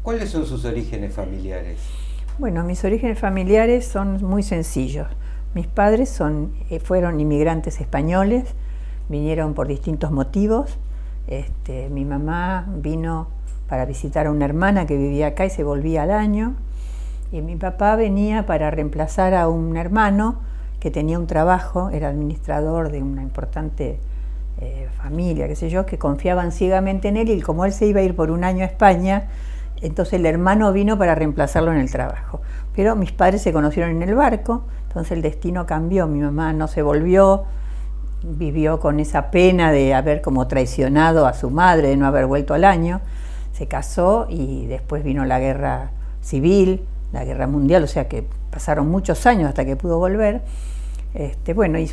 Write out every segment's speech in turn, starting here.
¿Cuáles son sus orígenes familiares? Bueno, mis orígenes familiares son muy sencillos. Mis padres fueron inmigrantes españoles, vinieron por distintos motivos. Mi mamá vino para visitar a una hermana que vivía acá y se volvía al año. Y mi papá venía para reemplazar a un hermano que tenía un trabajo, era administrador de una importante familia, qué sé yo, que confiaban ciegamente en él, y como él se iba a ir por un año a España, entonces el hermano vino para reemplazarlo en el trabajo. Pero mis padres se conocieron en el barco, entonces el destino cambió. Mi mamá no se volvió, vivió con esa pena de haber como traicionado a su madre, de no haber vuelto al año. Se casó y después vino la guerra civil, la guerra mundial, o sea que pasaron muchos años hasta que pudo volver. Bueno, y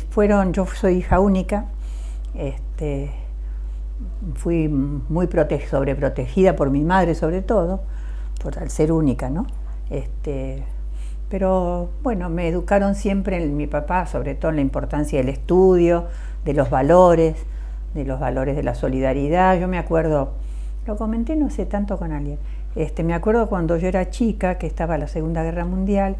yo soy hija única, fui muy sobreprotegida por mi madre sobre todo, al ser única, ¿no? Pero bueno, me educaron siempre, mi papá sobre todo, en la importancia del estudio, de los valores de la solidaridad. Yo me acuerdo, lo comenté no sé tanto con alguien, me acuerdo cuando yo era chica, que estaba la Segunda Guerra Mundial,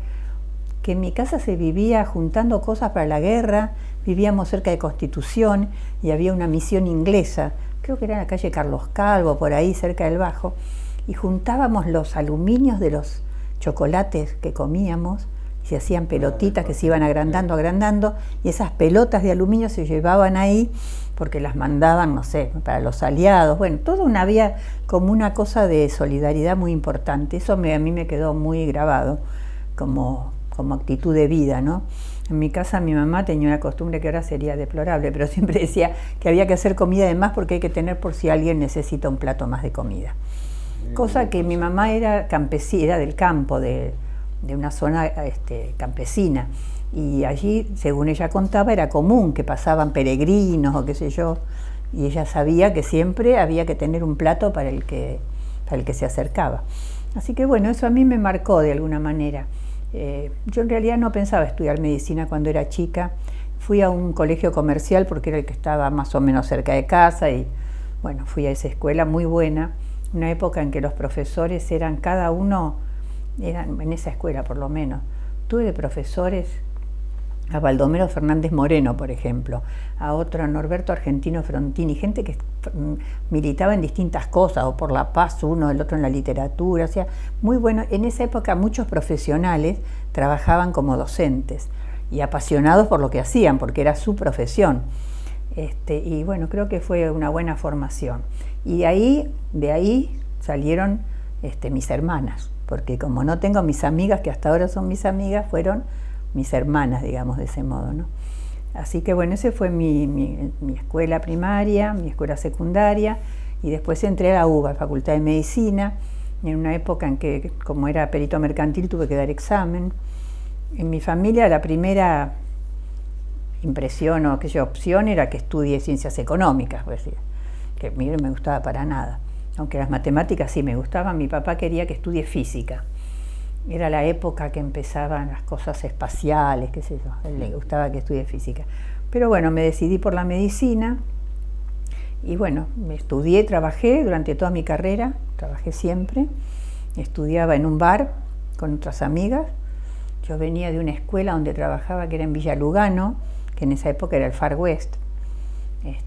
que en mi casa se vivía juntando cosas para la guerra. Vivíamos cerca de Constitución y había una misión inglesa, creo que era en la calle Carlos Calvo, por ahí cerca del Bajo, y juntábamos los aluminios de los chocolates que comíamos, y se hacían pelotitas que se iban agrandando, y esas pelotas de aluminio se llevaban ahí porque las mandaban, no sé, para los aliados. Bueno, había como una cosa de solidaridad muy importante. Eso a mí me quedó muy grabado como actitud de vida, ¿no? En mi casa mi mamá tenía una costumbre que ahora sería deplorable, pero siempre decía que había que hacer comida de más porque hay que tener por si alguien necesita un plato más de comida. Cosa que mi mamá era campesina, del campo, de una zona campesina, y allí, según ella contaba, era común que pasaban peregrinos o qué sé yo, y ella sabía que siempre había que tener un plato para el que se acercaba. Así que bueno, eso a mí me marcó de alguna manera. Yo en realidad no pensaba estudiar medicina cuando era chica. Fui a un colegio comercial porque era el que estaba más o menos cerca de casa, y bueno, fui a esa escuela muy buena, una época en que los profesores eran en esa escuela por lo menos. Tuve de profesores a Baldomero Fernández Moreno, por ejemplo, a otro, a Norberto Argentino Frontini, gente que militaba en distintas cosas, o por la paz uno, el otro en la literatura, o sea, muy bueno. En esa época muchos profesionales trabajaban como docentes y apasionados por lo que hacían, porque era su profesión. Y bueno, creo que fue una buena formación. Y de ahí salieron mis hermanas, porque como no tengo mis amigas, que hasta ahora son mis amigas, fueron mis hermanas, digamos, de ese modo, ¿no? Así que bueno, ese fue mi escuela primaria, mi escuela secundaria, y después entré a la UBA, Facultad de Medicina, en una época en que, como era perito mercantil, tuve que dar examen. En mi familia la primera impresión o opción era que estudie ciencias económicas, pues, que a mí no me gustaba para nada, aunque las matemáticas sí me gustaban. Mi papá quería que estudie física. Era la época que empezaban las cosas espaciales, qué sé yo, a él le gustaba que estudie física. Pero bueno, me decidí por la medicina, y bueno, estudié, trabajé durante toda mi carrera, trabajé siempre, estudiaba en un bar con otras amigas. Yo venía de una escuela donde trabajaba, que era en Villa Lugano, que en esa época era el Far West.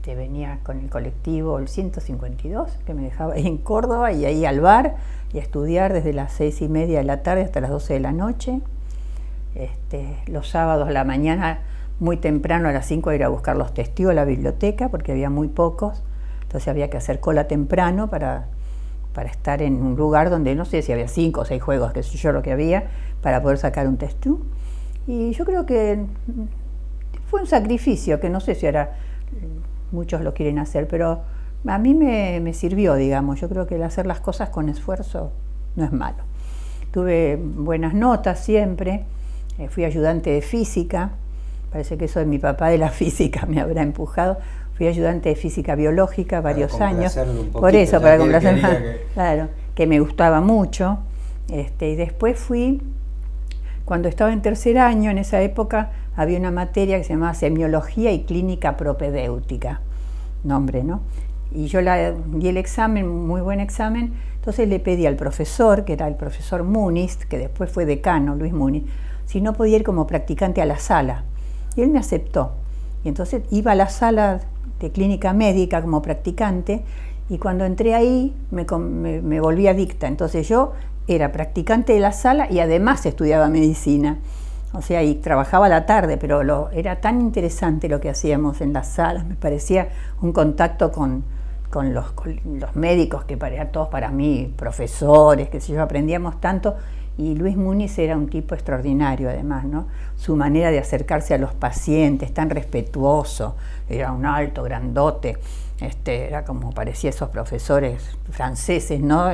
Venía con el colectivo el 152, que me dejaba ahí en Córdoba, y ahí al bar, y a estudiar desde las 6:30 de la tarde hasta las 12 de la noche. Los sábados a la mañana, muy temprano, a las 5, ir a buscar los testigos a la biblioteca, porque había muy pocos, entonces había que hacer cola temprano para estar en un lugar donde no sé si había 5 o 6 juegos, que sé yo lo que había, para poder sacar un testigo. Y yo creo que fue un sacrificio, que no sé si ahora muchos lo quieren hacer, pero a mí me sirvió, digamos. Yo creo que el hacer las cosas con esfuerzo no es malo. Tuve buenas notas siempre, fui ayudante de física, parece que eso de mi papá de la física me habrá empujado. Fui ayudante de física biológica varios años, por eso, para complacerme, claro, que me gustaba mucho. Y después cuando estaba en tercer año, en esa época, había una materia que se llamaba Semiología y Clínica Propedéutica, nombre, ¿no? y yo di el examen, muy buen examen, entonces le pedí al profesor, que era el profesor Muniz, que después fue decano, Luis Muniz, si no podía ir como practicante a la sala. Y él me aceptó. Y entonces iba a la sala de clínica médica como practicante, y cuando entré ahí me volví adicta. Entonces yo era practicante de la sala y además estudiaba medicina. O sea, y trabajaba a la tarde, pero era tan interesante lo que hacíamos en las salas, me parecía un contacto con los médicos, que eran todos para mí profesores, que sé yo, aprendíamos tanto, y Luis Muniz era un tipo extraordinario además, ¿no? Su manera de acercarse a los pacientes, tan respetuoso, era un alto, grandote, era como parecía esos profesores franceses, ¿no?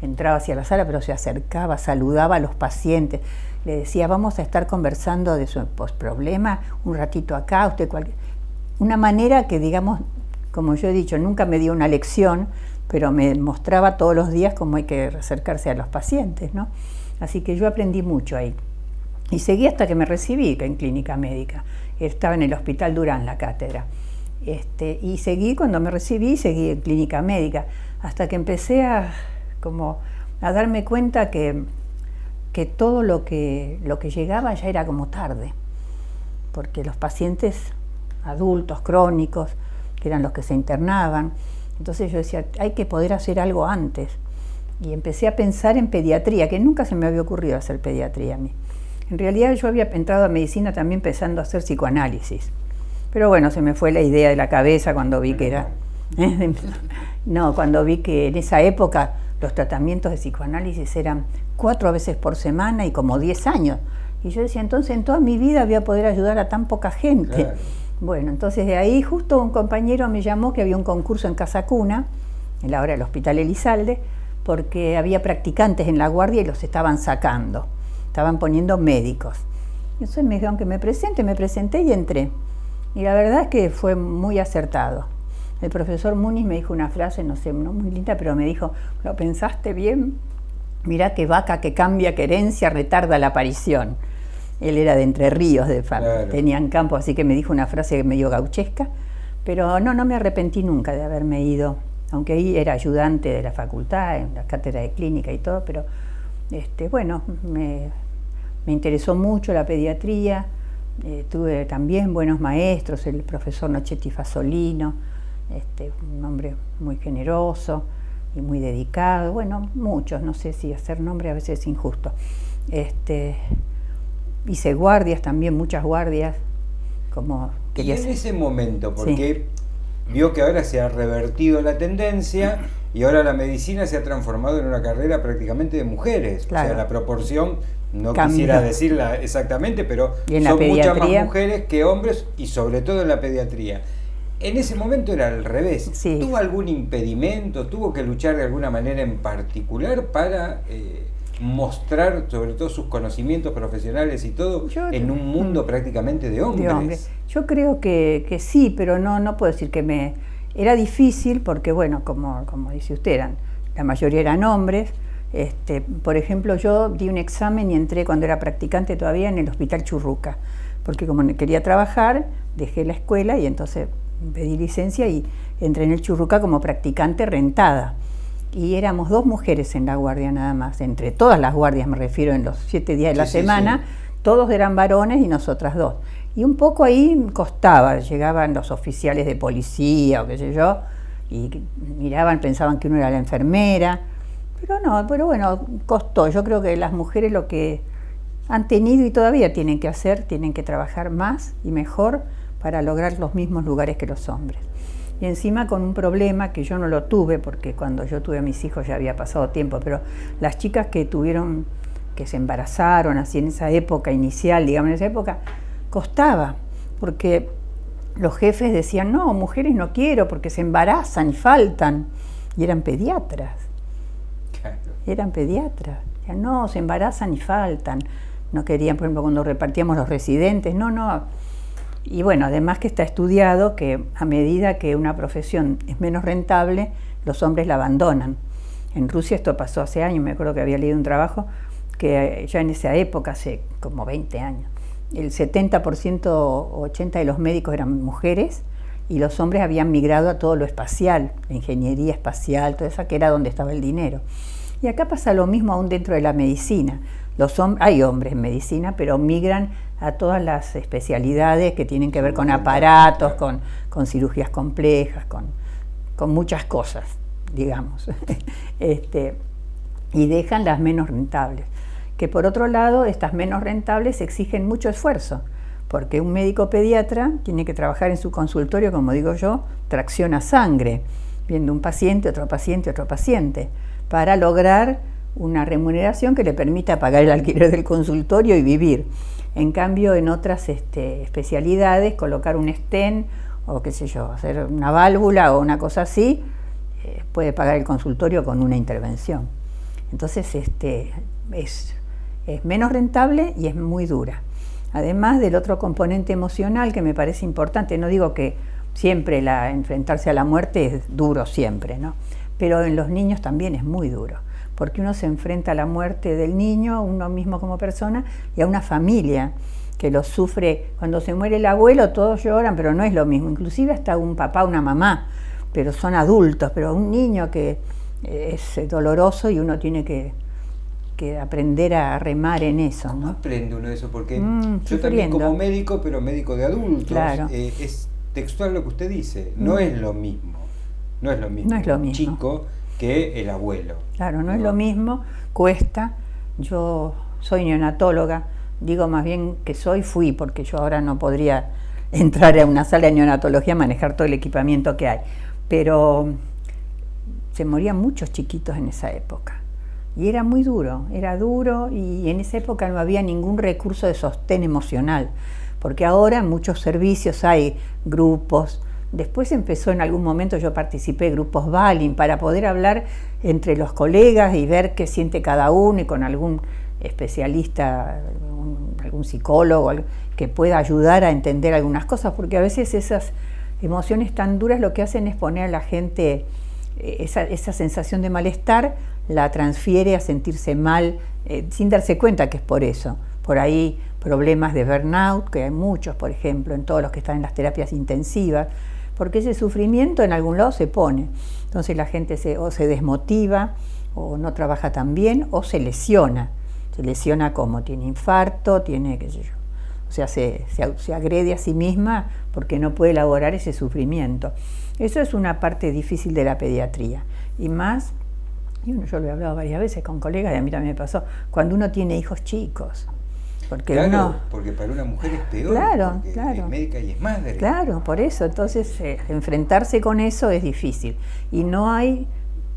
Entraba hacia la sala, pero se acercaba, saludaba a los pacientes, le decía, vamos a estar conversando de su problema un ratito acá, una manera que, digamos, como yo he dicho, nunca me dio una lección, pero me mostraba todos los días cómo hay que acercarse a los pacientes, ¿no? Así que yo aprendí mucho ahí. Y seguí hasta que me recibí en clínica médica. Estaba en el Hospital Durán, la cátedra. Y seguí, cuando me recibí, seguí en clínica médica, hasta que empecé a darme cuenta que todo lo que llegaba ya era como tarde, porque los pacientes adultos, crónicos, que eran los que se internaban, entonces yo decía, hay que poder hacer algo antes. Y empecé a pensar en pediatría, que nunca se me había ocurrido hacer pediatría a mí. En realidad yo había entrado a medicina también pensando hacer psicoanálisis. Pero bueno, se me fue la idea de la cabeza cuando vi que era... cuando vi que en esa época los tratamientos de psicoanálisis eran 4 veces por semana y como 10 años. Y yo decía, entonces en toda mi vida voy a poder ayudar a tan poca gente. Claro. Bueno, entonces de ahí justo un compañero me llamó que había un concurso en Casa Cuna, en la hora del Hospital Elizalde, porque había practicantes en la guardia y los estaban sacando, estaban poniendo médicos. Entonces me dijeron que me presenté y entré. Y la verdad es que fue muy acertado. El profesor Muniz me dijo una frase, no sé, no muy linda, pero me dijo, ¿lo pensaste bien? Mirá que vaca que cambia querencia retarda la aparición. Él era de Entre Ríos, claro. Tenían campo, así que me dijo una frase medio gauchesca, pero no me arrepentí nunca de haberme ido, aunque ahí era ayudante de la facultad, en la cátedra de clínica y todo, pero bueno, me interesó mucho la pediatría, tuve también buenos maestros, el profesor Nochetti Fasolino, un hombre muy generoso y muy dedicado, bueno, muchos, no sé si hacer nombre a veces es injusto. Hice guardias también, muchas guardias. Y en ese momento, porque vio que ahora se ha revertido la tendencia y ahora la medicina se ha transformado en una carrera prácticamente de mujeres, claro. O sea, la proporción, no quisiera decirla exactamente, pero son muchas más mujeres que hombres y sobre todo en la pediatría. En ese momento era al revés. Sí. ¿Tuvo algún impedimento? ¿Tuvo que luchar de alguna manera en particular para mostrar sobre todo sus conocimientos profesionales y todo en un mundo prácticamente de hombres? Yo creo que sí, pero no puedo decir que era difícil porque, bueno, como dice usted, la mayoría eran hombres. Por ejemplo, yo di un examen y entré cuando era practicante todavía en el Hospital Churruca, porque como quería trabajar, dejé la escuela y entonces pedí licencia y entré en el Churruca como practicante rentada. Y éramos 2 mujeres en la guardia nada más, entre todas las guardias me refiero, en los 7 días de la semana, todos eran varones y nosotras 2. Y un poco ahí costaba, llegaban los oficiales de policía o qué sé yo, y miraban, pensaban que uno era la enfermera, pero bueno, costó. Yo creo que las mujeres lo que han tenido y todavía tienen que hacer, tienen que trabajar más y mejor para lograr los mismos lugares que los hombres. Y encima con un problema que yo no lo tuve, porque cuando yo tuve a mis hijos ya había pasado tiempo, pero las chicas que se embarazaron así en esa época inicial, digamos en esa época, costaba, porque los jefes decían, no, mujeres no quiero, porque se embarazan y faltan, y eran pediatras. Claro. Eran pediatras, decían, no, se embarazan y faltan. No querían, por ejemplo, cuando repartíamos los residentes, no. Y bueno, además que está estudiado que a medida que una profesión es menos rentable, los hombres la abandonan. En Rusia esto pasó hace años, me acuerdo que había leído un trabajo que ya en esa época, hace como 20 años, el 70% o 80% de los médicos eran mujeres y los hombres habían migrado a todo lo espacial, la ingeniería espacial, toda esa que era donde estaba el dinero. Y acá pasa lo mismo aún dentro de la medicina. Hay hombres en medicina, pero migran a todas las especialidades que tienen que ver con aparatos, con cirugías complejas, con muchas cosas, digamos. Y dejan las menos rentables. Que por otro lado, estas menos rentables exigen mucho esfuerzo, porque un médico pediatra tiene que trabajar en su consultorio, como digo yo, tracciona sangre, viendo un paciente, otro paciente, otro paciente, para lograr una remuneración que le permita pagar el alquiler del consultorio y vivir. En cambio, en otras especialidades, colocar un stent o qué sé yo, hacer una válvula o una cosa así, puede pagar el consultorio con una intervención. Entonces, es menos rentable y es muy dura. Además del otro componente emocional que me parece importante, no digo que siempre enfrentarse a la muerte es duro siempre, ¿no? Pero en los niños también es muy duro, porque uno se enfrenta a la muerte del niño, uno mismo como persona, y a una familia que lo sufre. Cuando se muere el abuelo todos lloran, pero no es lo mismo, inclusive hasta un papá, una mamá, pero son adultos, pero un niño que es doloroso y uno tiene que aprender a remar en eso, ¿no? ¿Cómo aprende uno eso? Porque yo también como médico, pero médico de adultos, claro. Es textual lo que usted dice, no es lo mismo. No es lo mismo un chico que el abuelo. Claro, no es lo mismo, cuesta. Yo soy neonatóloga, digo más bien que fui, porque yo ahora no podría entrar a una sala de neonatología a manejar todo el equipamiento que hay. Pero se morían muchos chiquitos en esa época. Y era muy duro, y en esa época no había ningún recurso de sostén emocional, porque ahora en muchos servicios hay grupos. Después empezó en algún momento, yo participé en grupos Balin para poder hablar entre los colegas y ver qué siente cada uno, y con algún especialista, algún psicólogo que pueda ayudar a entender algunas cosas, porque a veces esas emociones tan duras lo que hacen es poner a la gente esa sensación de malestar, la transfiere a sentirse mal sin darse cuenta que es por eso. Por ahí problemas de burnout, que hay muchos, por ejemplo, en todos los que están en las terapias intensivas, porque ese sufrimiento en algún lado se pone. Entonces la gente o se desmotiva, o no trabaja tan bien, o se lesiona. Se lesiona como tiene infarto, tiene qué sé yo. O sea, se agrede a sí misma porque no puede elaborar ese sufrimiento. Eso es una parte difícil de la pediatría. Y más, yo lo he hablado varias veces con colegas, y a mí también me pasó, cuando uno tiene hijos chicos. Porque claro, porque para una mujer es peor, claro, porque claro, es médica y es madre. Claro, por eso. Entonces, enfrentarse con eso es difícil. Y no hay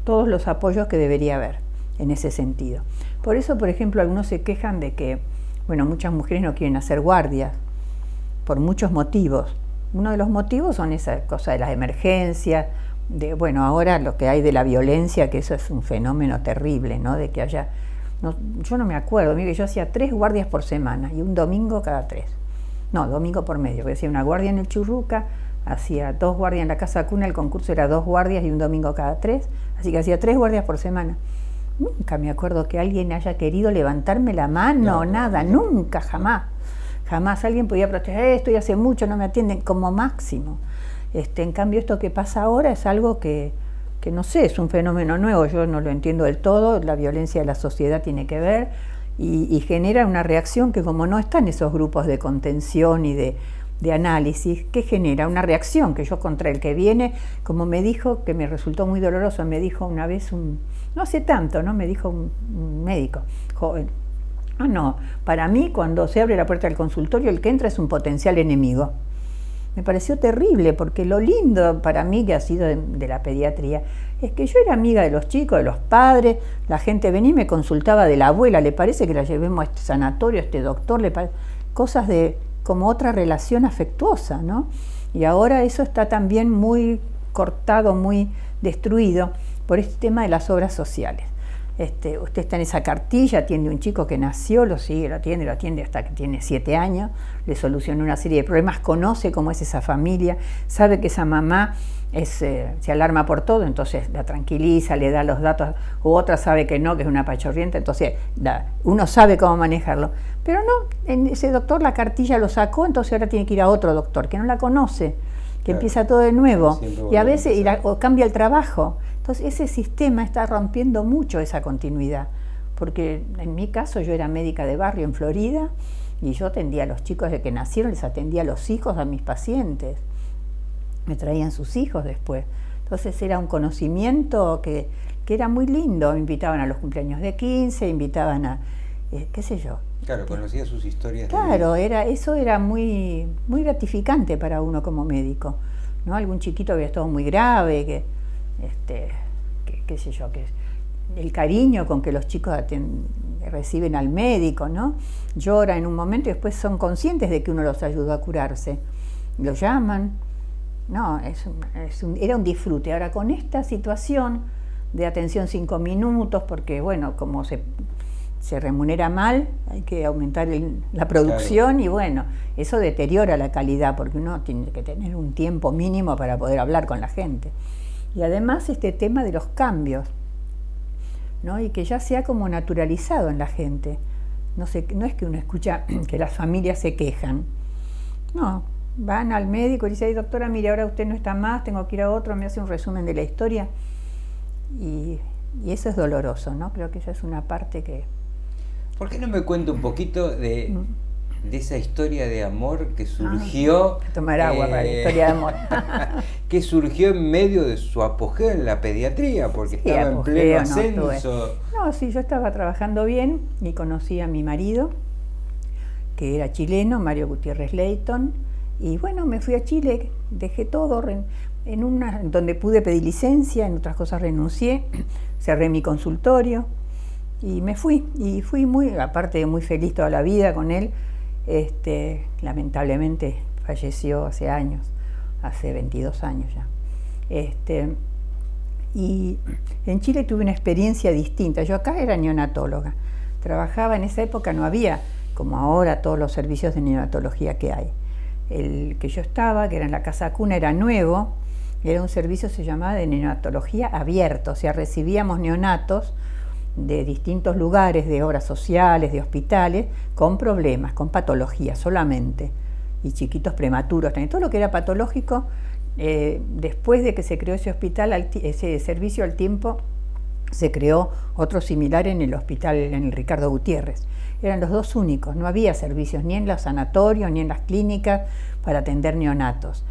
todos los apoyos que debería haber en ese sentido. Por eso, por ejemplo, algunos se quejan de que, muchas mujeres no quieren hacer guardias, por muchos motivos. Uno de los motivos son esa cosa de las emergencias, ahora lo que hay de la violencia, que eso es un fenómeno terrible, ¿no? De que haya... yo no me acuerdo, mire, yo hacía 3 guardias por semana y un domingo cada 3. No, domingo por medio, porque hacía una guardia en el Churruca, hacía 2 guardias en la Casa Cuna, el concurso era 2 guardias y un domingo cada 3, así que hacía 3 guardias por semana. Nunca me acuerdo que alguien haya querido levantarme la mano, nada, nunca, jamás. Jamás alguien podía protestar, esto ya hace mucho, no me atienden, como máximo. En cambio, esto que pasa ahora es algo que no sé, es un fenómeno nuevo, yo no lo entiendo del todo, la violencia de la sociedad tiene que ver, y genera una reacción que, como no están esos grupos de contención y de análisis, ¿qué genera? Una reacción que yo contra el que viene, como me dijo, que me resultó muy doloroso, me dijo una vez no hace tanto, ¿no? Me dijo un médico joven, no, para mí cuando se abre la puerta del consultorio el que entra es un potencial enemigo. Me pareció terrible, porque lo lindo para mí que ha sido de la pediatría es que yo era amiga de los chicos, de los padres, la gente venía y me consultaba de la abuela, ¿le parece que la llevemos a este sanatorio, a este doctor? Cosas de como otra relación afectuosa, ¿no? Y ahora eso está también muy cortado, muy destruido por este tema de las obras sociales. Usted está en esa cartilla, atiende a un chico que nació, lo atiende hasta que tiene 7 años, le soluciona una serie de problemas, conoce cómo es esa familia, sabe que esa mamá se alarma por todo, entonces la tranquiliza, le da los datos, u otra sabe que no, que es una pachorrienta, entonces uno sabe cómo manejarlo. Pero no, ese doctor la cartilla lo sacó, entonces ahora tiene que ir a otro doctor que no la conoce, que empieza todo de nuevo, y a veces o cambia el trabajo. Entonces ese sistema está rompiendo mucho esa continuidad, porque en mi caso yo era médica de barrio en Florida, y yo atendía a los chicos desde que nacieron, les atendía a los hijos a mis pacientes, me traían sus hijos después. Entonces era un conocimiento que era muy lindo, me invitaban a los cumpleaños de 15, invitaban a, qué sé yo. Claro, conocía sus historias. Claro, eso era muy, muy gratificante para uno como médico, ¿no? Algún chiquito había estado muy grave, qué sé yo, que el cariño con que los chicos reciben al médico, ¿no? Llora en un momento y después son conscientes de que uno los ayudó a curarse. Lo llaman. No, era un disfrute. Ahora, con esta situación de atención 5 minutos, porque, bueno, como se remunera mal, hay que aumentar la producción, claro. Y bueno, eso deteriora la calidad, porque uno tiene que tener un tiempo mínimo para poder hablar con la gente. Y además este tema de los cambios, ¿no? Y que ya se ha como naturalizado en la gente. No es que uno escucha que las familias se quejan. No, van al médico y dicen: ay, doctora, mire, ahora usted no está más, tengo que ir a otro, me hace un resumen de la historia. Y eso es doloroso, ¿no? Creo que esa es una parte que... ¿Por qué no me cuenta un poquito de esa historia de amor que surgió... tomar agua para la historia de amor. Que surgió en medio de su apogeo en la pediatría, porque sí, estaba en pleno ascenso. Sí, yo estaba trabajando bien y conocí a mi marido, que era chileno, Mario Gutiérrez Leighton, y bueno, me fui a Chile, dejé todo, donde pude pedir licencia, en otras cosas renuncié, cerré mi consultorio y me fui. Y fui aparte muy feliz toda la vida con él. Lamentablemente falleció hace años, hace 22 años ya. Y en Chile tuve una experiencia distinta. Yo acá era neonatóloga, trabajaba en esa época, no había como ahora todos los servicios de neonatología que hay. El que yo estaba, que era en la Casa Cuna, era nuevo, era un servicio, se llamaba de neonatología abierto, o sea, recibíamos neonatos de distintos lugares, de obras sociales, de hospitales, con problemas, con patologías solamente, y chiquitos prematuros también. Todo lo que era patológico, después de que se creó ese hospital, ese servicio, al tiempo se creó otro similar en el hospital, en el Ricardo Gutiérrez. Eran los dos únicos, no había servicios ni en los sanatorios ni en las clínicas para atender neonatos.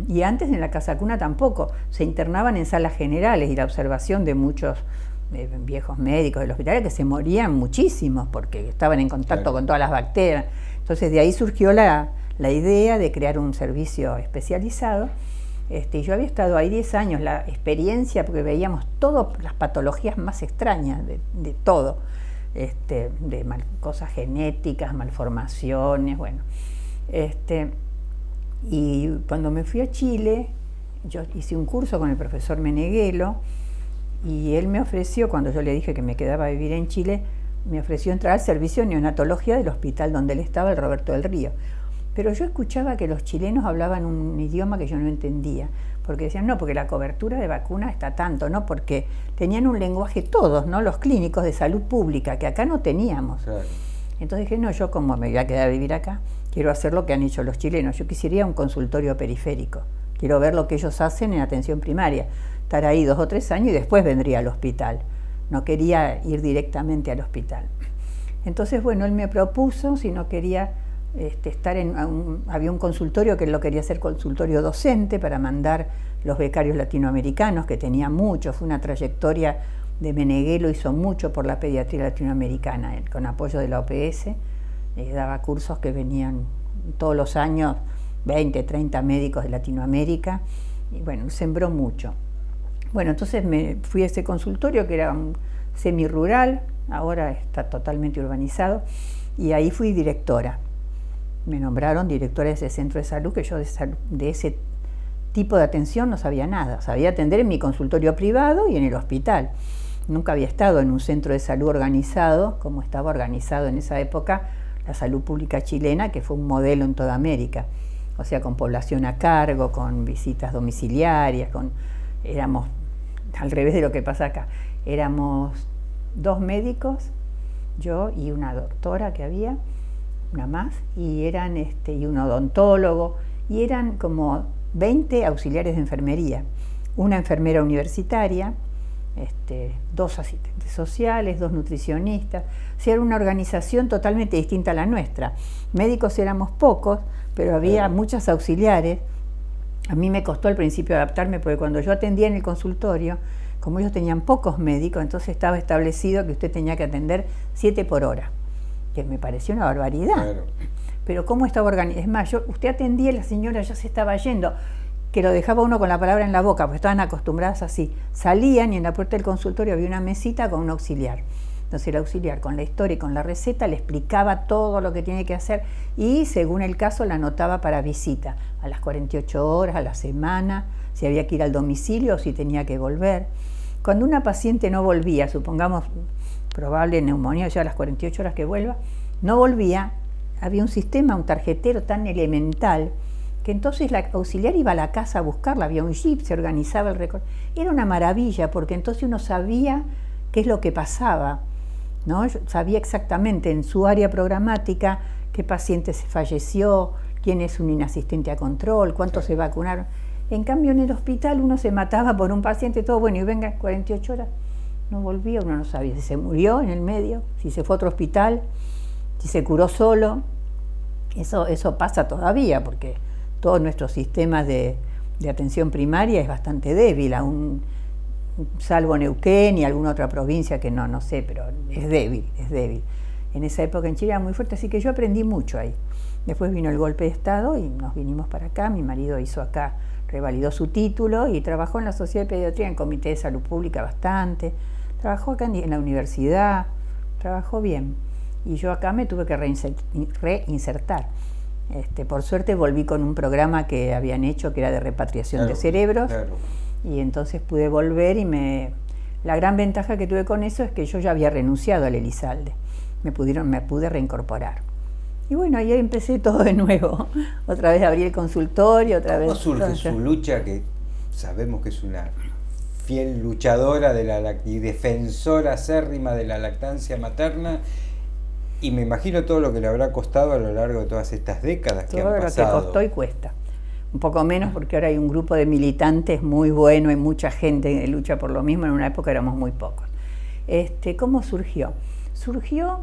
Y antes en la Casa Cuna tampoco, se internaban en salas generales, y la observación de muchos viejos médicos del hospital que se morían muchísimos porque estaban en contacto con todas las bacterias. Entonces de ahí surgió la idea de crear un servicio especializado. Yo había estado ahí 10 años, la experiencia, porque veíamos todas las patologías más extrañas de todo, de cosas genéticas, malformaciones, bueno. Y cuando me fui a Chile, yo hice un curso con el profesor Meneghelo, y él me ofreció, cuando yo le dije que me quedaba a vivir en Chile, me ofreció entrar al servicio de neonatología del hospital donde él estaba, el Roberto del Río. Pero yo escuchaba que los chilenos hablaban un idioma que yo no entendía, porque decían, no, porque la cobertura de vacuna está tanto, ¿no? Porque tenían un lenguaje todos, ¿no? Los clínicos de salud pública, que acá no teníamos. Claro. Entonces dije, no, yo como me voy a quedar a vivir acá, quiero hacer lo que han hecho los chilenos. Yo quisiera un consultorio periférico. Quiero ver lo que ellos hacen en atención primaria. Estar ahí 2 o 3 años y después vendría al hospital. No quería ir directamente al hospital. Entonces, bueno, él me propuso si no quería estar había un consultorio que él lo quería hacer consultorio docente para mandar los becarios latinoamericanos, que tenía muchos. Fue una trayectoria de Meneghelo, hizo mucho por la pediatría latinoamericana, con apoyo de la OPS. Daba cursos que venían todos los años 20, 30 médicos de Latinoamérica, y bueno, sembró mucho. Bueno, entonces me fui a ese consultorio, que era un semi-rural, ahora está totalmente urbanizado, y ahí fui directora. Me nombraron directora de ese centro de salud, que yo de ese tipo de atención no sabía nada. Sabía atender en mi consultorio privado y en el hospital. Nunca había estado en un centro de salud organizado, como estaba organizado en esa época la salud pública chilena, que fue un modelo en toda América. O sea, con población a cargo, con visitas domiciliarias, éramos al revés de lo que pasa acá. Éramos 2 médicos, yo y una doctora que había, una más, y y un odontólogo, y eran como 20 auxiliares de enfermería, una enfermera universitaria, 2 asistentes sociales, 2 nutricionistas. O sea, era una organización totalmente distinta a la nuestra. Médicos éramos pocos, pero había muchas auxiliares. A mí me costó al principio adaptarme, porque cuando yo atendía en el consultorio, como ellos tenían pocos médicos, entonces estaba establecido que usted tenía que atender 7 por hora, que me pareció una barbaridad. Claro. Pero cómo estaba organizado. Es más, usted atendía y la señora ya se estaba yendo, que lo dejaba uno con la palabra en la boca, porque estaban acostumbradas así. Salían y en la puerta del consultorio había una mesita con un auxiliar. Entonces el auxiliar, con la historia y con la receta, le explicaba todo lo que tiene que hacer y, según el caso, la anotaba para visita, a las 48 horas, a la semana, si había que ir al domicilio o si tenía que volver. Cuando una paciente no volvía, supongamos probable neumonía, ya a las 48 horas que vuelva, no volvía, había un sistema, un tarjetero tan elemental, que entonces la auxiliar iba a la casa a buscarla, había un jeep, se organizaba el récord. Era una maravilla, porque entonces uno sabía qué es lo que pasaba, ¿no? Yo sabía exactamente en su área programática qué paciente se falleció, quién es un inasistente a control, cuántos se vacunaron. En cambio, en el hospital uno se mataba por un paciente, todo bueno, y venga, 48 horas, no volvía, uno no sabía si se murió en el medio, si se fue a otro hospital, si se curó solo. Eso pasa todavía, porque todo nuestro sistema de atención primaria es bastante débil, aún salvo Neuquén y alguna otra provincia que no sé, pero es débil. En esa época en Chile era muy fuerte, así que yo aprendí mucho ahí. Después vino el golpe de Estado y nos vinimos para acá, mi marido hizo acá, revalidó su título y trabajó en la Sociedad de Pediatría, en el Comité de Salud Pública bastante, trabajó acá en la universidad, trabajó bien. Y yo acá me tuve que reinsertar. Por suerte volví con un programa que habían hecho que era de repatriación de cerebros, y entonces pude volver y la gran ventaja que tuve con eso es que yo ya había renunciado al Elizalde, me pude reincorporar. Y bueno, ahí empecé todo de nuevo, otra vez abrí el consultorio, otra vez... ¿Cómo surge su lucha, que sabemos que es una fiel luchadora y defensora acérrima de la lactancia materna? Y me imagino todo lo que le habrá costado a lo largo de todas estas décadas que han pasado. Todo lo que costó y cuesta. Un poco menos porque ahora hay un grupo de militantes muy bueno, hay mucha gente que lucha por lo mismo, en una época éramos muy pocos. ¿Cómo surgió? Surgió,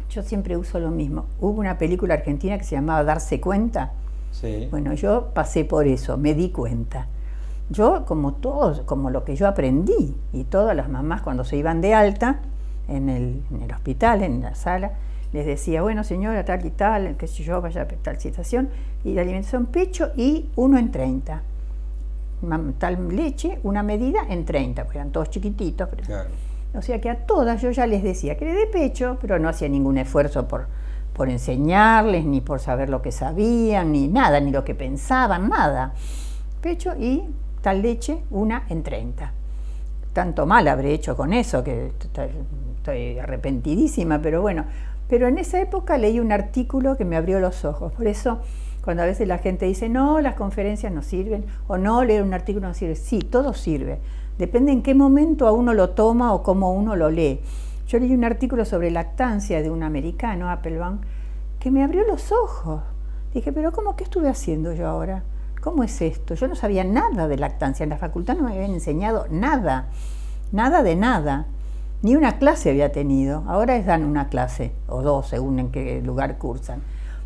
yo siempre uso lo mismo, hubo una película argentina que se llamaba Darse Cuenta. Sí. Bueno, yo pasé por eso, me di cuenta. Yo, como todos, como lo que yo aprendí, y todas las mamás cuando se iban de alta, en el hospital, en la sala, les decía, bueno señora, tal y tal, qué sé yo, vaya a tal situación, y la alimentación pecho y 1 en 30. Tal leche, una medida en 30, porque eran todos chiquititos. Pero, claro. O sea que a todas yo ya les decía que le dé pecho, pero no hacía ningún esfuerzo por enseñarles, ni por saber lo que sabían, ni nada, ni lo que pensaban, nada. Pecho y tal leche, 1 en 30. Tanto mal habré hecho con eso, que estoy arrepentidísima, pero bueno. Pero en esa época leí un artículo que me abrió los ojos. Por eso, cuando a veces la gente dice, no, las conferencias no sirven, o no, leer un artículo no sirve. Sí, todo sirve. Depende en qué momento a uno lo toma o cómo uno lo lee. Yo leí un artículo sobre lactancia de un americano, Applebaum, que me abrió los ojos. Dije, pero ¿cómo qué estuve haciendo yo ahora? ¿Cómo es esto? Yo no sabía nada de lactancia, en la facultad no me habían enseñado nada, nada de nada, ni una clase había tenido. Ahora dan una clase, o 2, según en qué lugar cursan,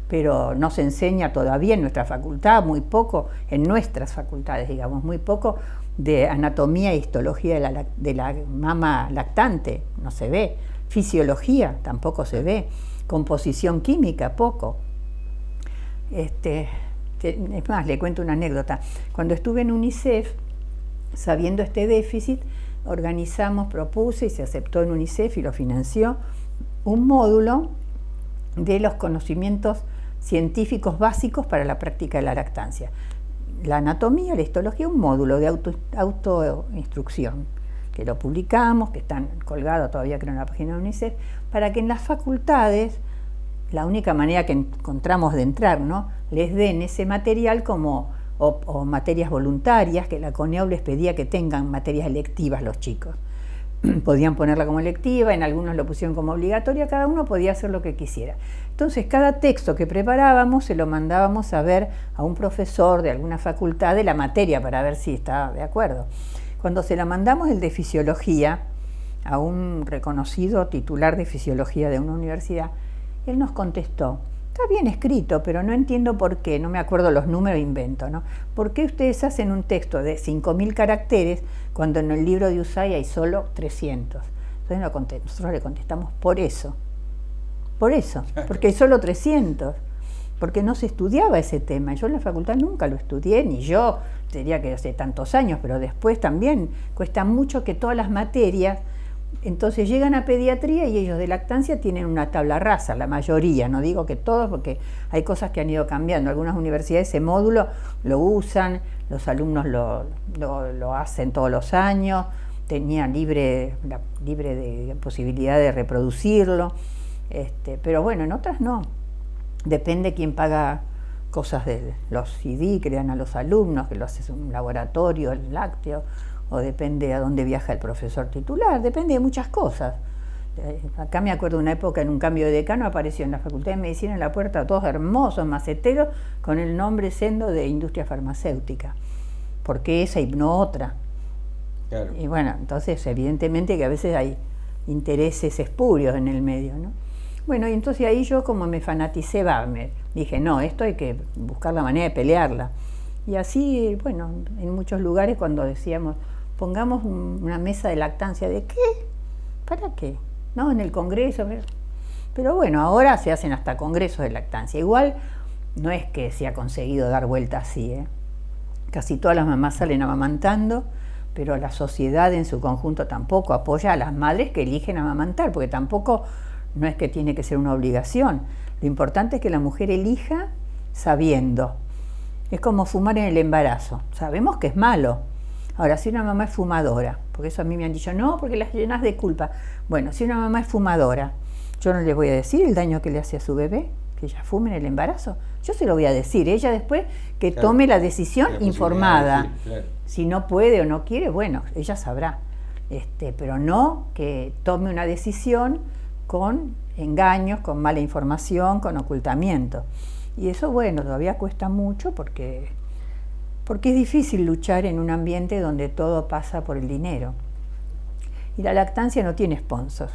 pero no se enseña todavía en nuestra facultad, muy poco, en nuestras facultades, digamos, muy poco de anatomía e histología de la mama lactante, no se ve, fisiología tampoco se ve, composición química, poco. Es más, le cuento una anécdota. Cuando estuve en UNICEF, sabiendo este déficit, propuse y se aceptó en UNICEF y lo financió, un módulo de los conocimientos científicos básicos para la práctica de la lactancia. La anatomía, la histología, un módulo de autoinstrucción, que lo publicamos, que están colgados todavía creo en la página de UNICEF, para que en las facultades, la única manera que encontramos de entrar, ¿no?, les den ese material o materias voluntarias, que la CONEAU les pedía que tengan materias electivas los chicos, podían ponerla como electiva, en algunos lo pusieron como obligatoria, cada uno podía hacer lo que quisiera. Entonces cada texto que preparábamos se lo mandábamos a ver a un profesor de alguna facultad de la materia para ver si estaba de acuerdo. Cuando se la mandamos el de fisiología a un reconocido titular de fisiología de una universidad, él nos contestó: está bien escrito, pero no entiendo por qué, no me acuerdo los números, invento, ¿no? ¿Por qué ustedes hacen un texto de 5.000 caracteres cuando en el libro de Usai hay solo 300? Entonces nosotros le contestamos: por eso, porque hay solo 300, porque no se estudiaba ese tema. Yo en la facultad nunca lo estudié, ni yo, diría que hace tantos años, pero después también cuesta mucho que todas las materias. Entonces llegan a pediatría y ellos de lactancia tienen una tabla rasa, la mayoría, no digo que todos, porque hay cosas que han ido cambiando. Algunas universidades ese módulo lo usan, los alumnos lo hacen todos los años, tenían libre de posibilidad de reproducirlo, pero bueno, en otras no. Depende quién paga cosas de los CD que le dan a los alumnos, que lo hace un laboratorio, el lácteo, o depende a dónde viaja el profesor titular, depende de muchas cosas. Acá me acuerdo de una época, en un cambio de decano, apareció en la Facultad de Medicina en la puerta todos hermosos maceteros con el nombre sendo de industria farmacéutica. ¿Por qué esa y no otra? Claro. Y bueno, entonces evidentemente que a veces hay intereses espurios en el medio, ¿no? Bueno, y entonces ahí yo como me fanaticé, me dije, no, esto hay que buscar la manera de pelearla. Y así, bueno, en muchos lugares cuando decíamos, pongamos una mesa de lactancia, ¿de qué? ¿Para qué? No, en el Congreso. Pero bueno, ahora se hacen hasta congresos de lactancia. Igual no es que se ha conseguido dar vuelta así, ¿eh? Casi todas las mamás salen amamantando, pero la sociedad en su conjunto tampoco apoya a las madres que eligen amamantar, porque tampoco no es que tiene que ser una obligación. Lo importante es que la mujer elija sabiendo. Es como fumar en el embarazo. Sabemos que es malo. Ahora, si una mamá es fumadora, porque eso a mí me han dicho, no, porque las llenas de culpa. Bueno, si una mamá es fumadora, yo no le voy a decir el daño que le hace a su bebé, que ella fume en el embarazo. Yo se lo voy a decir, ella después que tome la decisión informada. De decir, claro. Si no puede o no quiere, bueno, ella sabrá. Pero no que tome una decisión con engaños, con mala información, con ocultamiento. Y eso, bueno, todavía cuesta mucho porque es difícil luchar en un ambiente donde todo pasa por el dinero. Y la lactancia no tiene sponsors.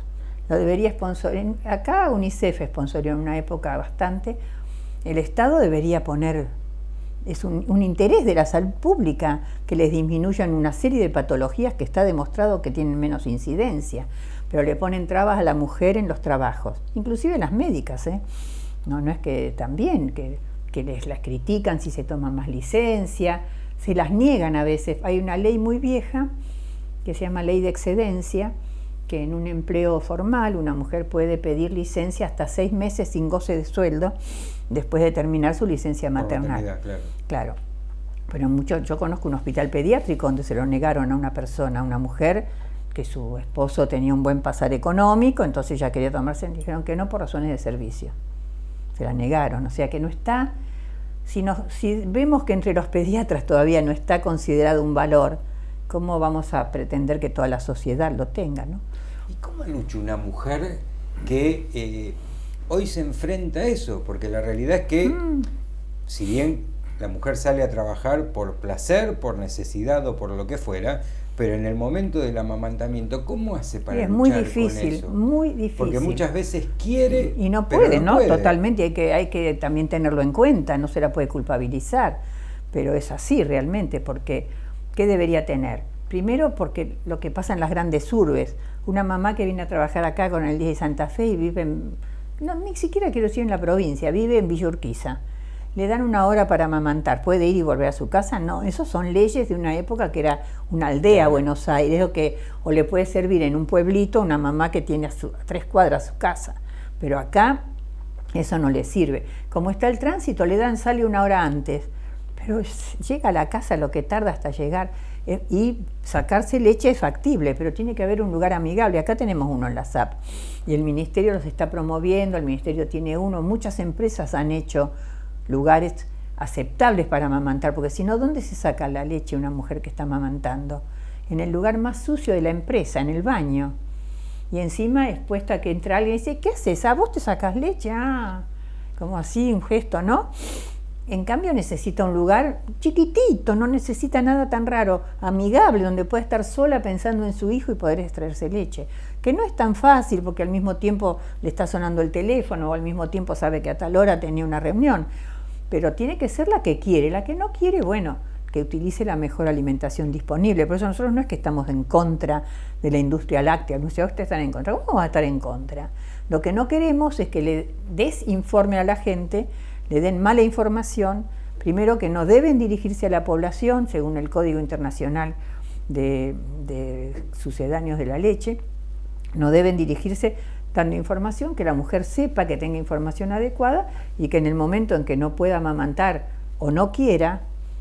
Lo debería sponsorear. Acá UNICEF sponsoreó en una época bastante. El Estado debería poner, es un interés de la salud pública que les disminuyan una serie de patologías que está demostrado que tienen menos incidencia, pero le ponen trabas a la mujer en los trabajos, inclusive las médicas, ¿eh? No es que también, que las critican si se toman más licencia, se las niegan a veces. Hay una ley muy vieja que se llama Ley de Excedencia, que en un empleo formal una mujer puede pedir licencia hasta 6 meses sin goce de sueldo después de terminar su licencia maternal. Claro. Pero yo conozco un hospital pediátrico donde se lo negaron a una persona, a una mujer, que su esposo tenía un buen pasar económico, entonces ella quería tomarse, dijeron que no por razones de servicio. Se la negaron, o sea que no está, si vemos que entre los pediatras todavía no está considerado un valor, ¿cómo vamos a pretender que toda la sociedad lo tenga, no? ¿Y cómo lucha una mujer que hoy se enfrenta a eso? Porque la realidad es que, si bien la mujer sale a trabajar por placer, por necesidad o por lo que fuera, pero en el momento del amamantamiento, ¿cómo hace para luchar con eso? Muy difícil. Porque muchas veces quiere y no puede, ¿no? Totalmente, hay que también tenerlo en cuenta, no se la puede culpabilizar, pero es así realmente, porque ¿qué debería tener? Primero, porque lo que pasa en las grandes urbes, una mamá que viene a trabajar acá con el 10 de Santa Fe y vive ni siquiera quiero decir en la provincia, vive en Villa Urquiza. Le dan 1 hora para amamantar, ¿puede ir y volver a su casa? No, eso son leyes de una época que era una aldea, Buenos Aires, o le puede servir en un pueblito una mamá que tiene a 3 cuadras su casa, pero acá eso no le sirve. Como está el tránsito, sale 1 hora antes, pero llega a la casa lo que tarda hasta llegar, y sacarse leche es factible, pero tiene que haber un lugar amigable. Acá tenemos uno en la SAP, y el Ministerio los está promoviendo, el Ministerio tiene uno, muchas empresas han hecho lugares aceptables para amamantar, porque si no, ¿dónde se saca la leche una mujer que está amamantando? en el lugar más sucio de la empresa, en el baño. Y encima expuesta a que entra alguien y dice, ¿qué haces? ¿A vos te sacas leche? Ah, como así, un gesto, ¿no? En cambio necesita un lugar chiquitito, no necesita nada tan raro, amigable, donde pueda estar sola pensando en su hijo y poder extraerse leche. Que no es tan fácil porque al mismo tiempo le está sonando el teléfono o al mismo tiempo sabe que a tal hora tenía una reunión. Pero tiene que ser la que quiere. La que no quiere, bueno, que utilice la mejor alimentación disponible. Por eso nosotros no es que estamos en contra de la industria láctea. La industria láctea está en contra. ¿Cómo va a estar en contra? Lo que no queremos es que le desinforme a la gente, le den mala información, primero que no deben dirigirse a la población, según el Código Internacional de Sucedáneos de la Leche, no deben dirigirse dando información, que la mujer sepa que tenga información adecuada y que en el momento en que no pueda amamantar o no quiera,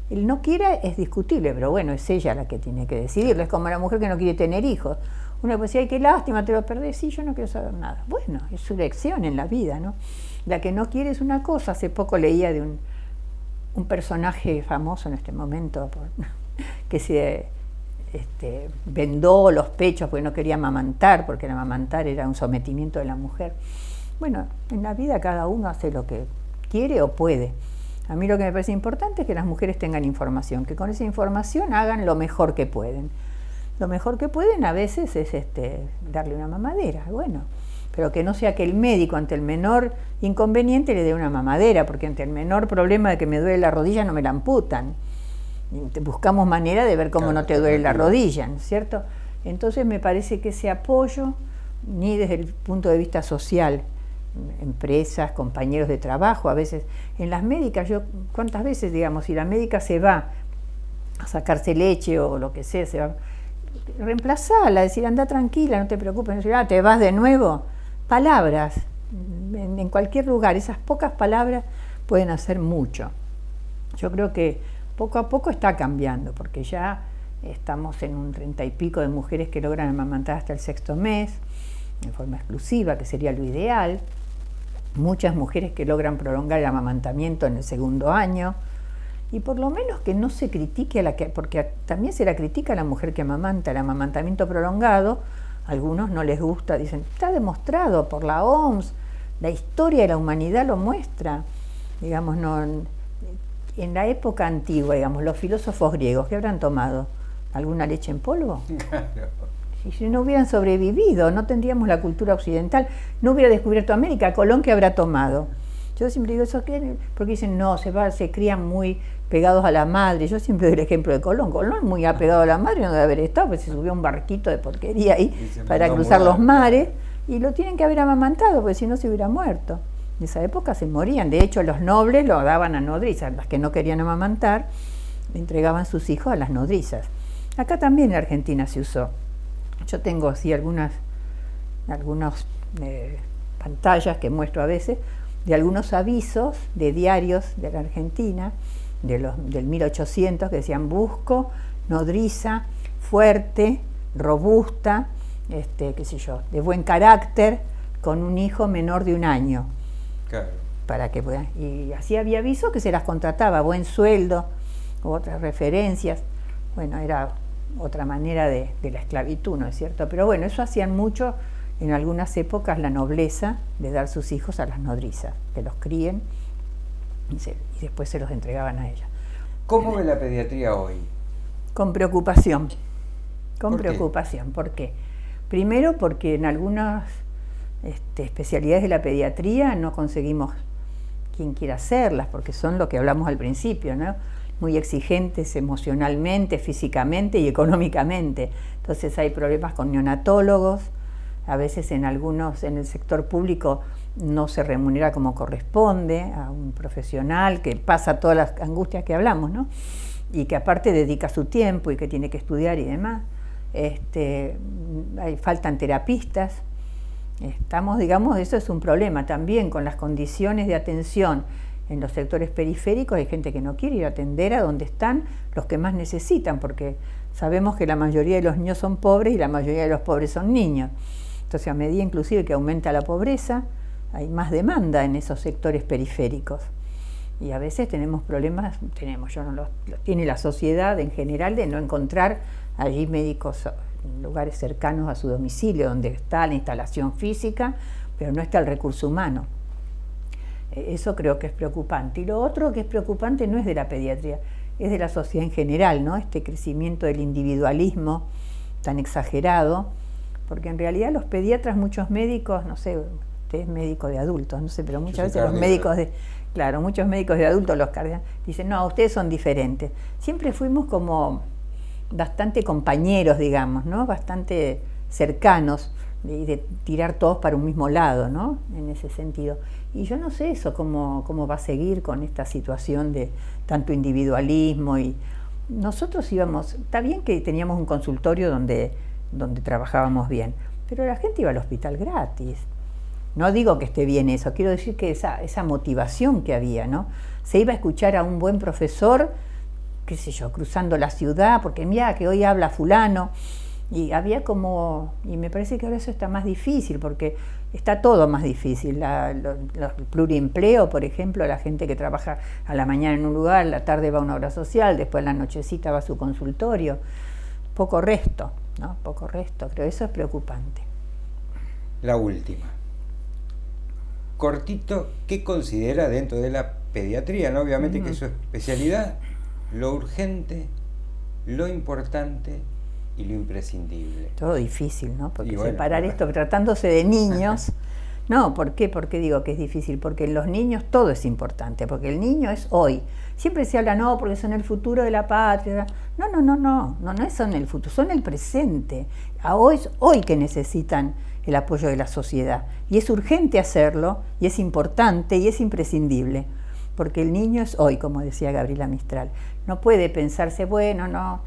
el no quiera es discutible, pero bueno, es ella la que tiene que decidirlo, es como la mujer que no quiere tener hijos. Uno puede decir, ay, qué lástima, te lo perdés, sí, yo no quiero saber nada. Bueno, es su elección en la vida, ¿no? La que no quiere es una cosa. Hace poco leía de un personaje famoso en este momento que se vendó los pechos porque no quería amamantar, porque el amamantar era un sometimiento de la mujer. Bueno, en la vida cada uno hace lo que quiere o puede. A mí lo que me parece importante es que las mujeres tengan información, que con esa información hagan lo mejor que pueden. Lo mejor que pueden a veces es darle una mamadera, bueno, pero que no sea que el médico ante el menor inconveniente le dé una mamadera, porque ante el menor problema de que me duele la rodilla no me la amputan. Buscamos manera de ver cómo no te duele la rodilla, ¿no es cierto? Entonces me parece que ese apoyo, ni desde el punto de vista social, empresas, compañeros de trabajo, a veces en las médicas, yo cuántas veces, digamos, si la médica se va a sacarse leche o lo que sea, se va, reemplazala, decir, anda tranquila, no te preocupes, no decir, te vas de nuevo. Palabras, en cualquier lugar, esas pocas palabras pueden hacer mucho. Yo creo que poco a poco está cambiando, porque ya estamos en un 30 y pico de mujeres que logran amamantar hasta el 6º mes, en forma exclusiva, que sería lo ideal. Muchas mujeres que logran prolongar el amamantamiento en el 2.º año, y por lo menos que no se critique porque también se la critica a la mujer que amamanta, el amamantamiento prolongado, a algunos no les gusta, dicen, está demostrado por la OMS, la historia de la humanidad lo muestra, digamos, no, en la época antigua, digamos, los filósofos griegos, ¿qué habrán tomado? ¿Alguna leche en polvo? Claro. Y si no hubieran sobrevivido, no tendríamos la cultura occidental, no hubiera descubierto América, Colón, ¿qué habrá tomado? Yo siempre digo eso, porque dicen, no, se crían muy pegados a la madre. Yo siempre doy el ejemplo de Colón. Colón muy apegado a la madre, no debe haber estado, porque se subió un barquito de porquería ahí para cruzar los mares, y lo tienen que haber amamantado, porque si no se hubiera muerto. En esa época se morían. De hecho, los nobles lo daban a nodrizas. Las que no querían amamantar, entregaban sus hijos a las nodrizas. Acá también en Argentina se usó. Yo tengo así algunas pantallas que muestro a veces, de algunos avisos de diarios de la Argentina, del 1800, que decían, busco nodriza, fuerte, robusta, qué sé yo, de buen carácter, con un hijo menor de 1 año. Claro. Para que puedan, y así había avisos que se las contrataba, buen sueldo, u otras referencias. Bueno, era otra manera de la esclavitud, ¿no es cierto? Pero bueno, eso hacían mucho en algunas épocas la nobleza, de dar sus hijos a las nodrizas, que los críen y después se los entregaban a ellas. ¿Cómo ve la pediatría hoy? Con preocupación. Con ¿Por qué? preocupación. ¿Por qué? Primero porque en algunas especialidades de la pediatría no conseguimos quien quiera hacerlas, porque son lo que hablamos al principio, ¿no? Muy exigentes emocionalmente, físicamente y económicamente. Entonces hay problemas con neonatólogos, a veces en el sector público no se remunera como corresponde a un profesional que pasa todas las angustias que hablamos, ¿no? Y que aparte dedica su tiempo y que tiene que estudiar y demás. Faltan terapistas. Digamos, eso es un problema también con las condiciones de atención en los sectores periféricos. Hay gente que no quiere ir a atender a donde están los que más necesitan, porque sabemos que la mayoría de los niños son pobres y la mayoría de los pobres son niños. Entonces, a medida inclusive que aumenta la pobreza, hay más demanda en esos sectores periféricos. Y a veces tenemos problemas, tiene la sociedad en general de no encontrar allí médicos en lugares cercanos a su domicilio, donde está la instalación física, pero no está el recurso humano. Eso creo que es preocupante. Y lo otro que es preocupante no es de la pediatría, es de la sociedad en general, ¿no? Este crecimiento del individualismo tan exagerado, porque en realidad los pediatras, muchos médicos, no sé, usted es médico de adultos, no sé, pero muchas veces los médicos de, claro, muchos médicos de adultos, los cardiólogos, dicen, no, ustedes son diferentes. Siempre fuimos como bastante compañeros, digamos, ¿no? Bastante cercanos, de tirar todos para un mismo lado, ¿no? En ese sentido. Y yo no sé eso cómo va a seguir con esta situación de tanto individualismo. Y nosotros íbamos, está bien que teníamos un consultorio donde trabajábamos bien, pero la gente iba al hospital gratis. No digo que esté bien eso, quiero decir que esa motivación que había, ¿no? Se iba a escuchar a un buen profesor, qué sé yo, cruzando la ciudad, porque mira que hoy habla fulano. Y había como, y me parece que ahora eso está más difícil, porque está todo más difícil. Los pluriempleo, por ejemplo, la gente que trabaja a la mañana en un lugar, a la tarde va a una obra social, después a la nochecita va a su consultorio. Poco resto, ¿no? Poco resto, creo, eso es preocupante. La última. Cortito, ¿qué considera dentro de la pediatría, ¿no? Obviamente que es su especialidad, lo urgente, lo importante y lo imprescindible? Todo difícil, ¿no? Porque bueno, separar esto, tratándose de niños, no, ¿por qué? ¿Por qué digo que es difícil? Porque en los niños todo es importante, porque el niño es hoy. Siempre se habla, no, porque son el futuro de la patria. No es son el futuro, son el presente. Es hoy que necesitan el apoyo de la sociedad. Y es urgente hacerlo, y es importante, y es imprescindible. Porque el niño es hoy, como decía Gabriela Mistral. No puede pensarse, bueno, no,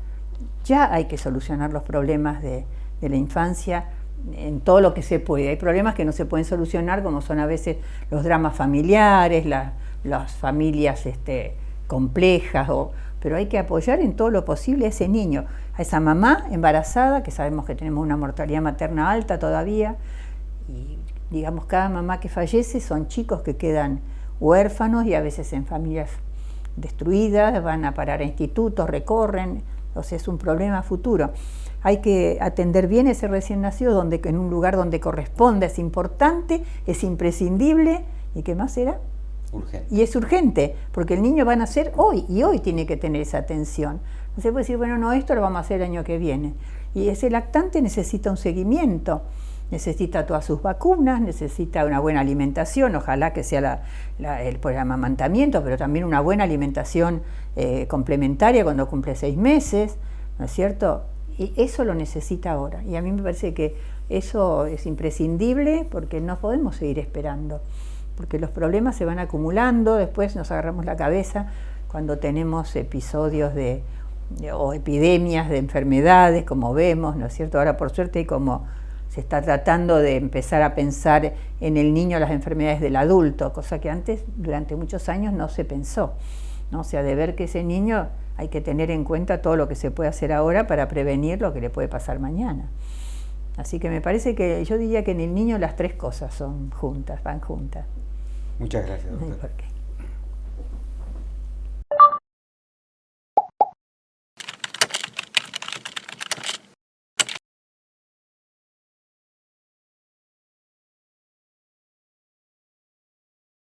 ya hay que solucionar los problemas de la infancia en todo lo que se puede. Hay problemas que no se pueden solucionar, como son a veces los dramas familiares, las familias complejas, pero hay que apoyar en todo lo posible a ese niño, a esa mamá embarazada, que sabemos que tenemos una mortalidad materna alta todavía, y digamos, cada mamá que fallece son chicos que quedan huérfanos y a veces en familias destruidas, van a parar a institutos, recorren. O sea, es un problema futuro. Hay que atender bien ese recién nacido en un lugar donde corresponde, es importante, es imprescindible. ¿Y qué más era? Urgente. Y es urgente, porque el niño va a nacer hoy, y hoy tiene que tener esa atención. No se puede decir, bueno, no, esto lo vamos a hacer el año que viene. Y ese lactante necesita un seguimiento, necesita todas sus vacunas, necesita una buena alimentación, ojalá que sea el amamantamiento, pero también una buena alimentación complementaria cuando cumple 6 meses, ¿no es cierto? Y eso lo necesita ahora. Y a mí me parece que eso es imprescindible, porque no podemos seguir esperando, porque los problemas se van acumulando, después nos agarramos la cabeza cuando tenemos episodios o epidemias de enfermedades, como vemos, ¿no es cierto? Ahora, por suerte, hay como se está tratando de empezar a pensar en el niño las enfermedades del adulto, cosa que antes, durante muchos años, no se pensó, ¿no? O sea, de ver que ese niño hay que tener en cuenta todo lo que se puede hacer ahora para prevenir lo que le puede pasar mañana. Así que me parece que yo diría que en el niño las tres cosas son juntas, van juntas. Muchas gracias, doctora. ¿Por qué?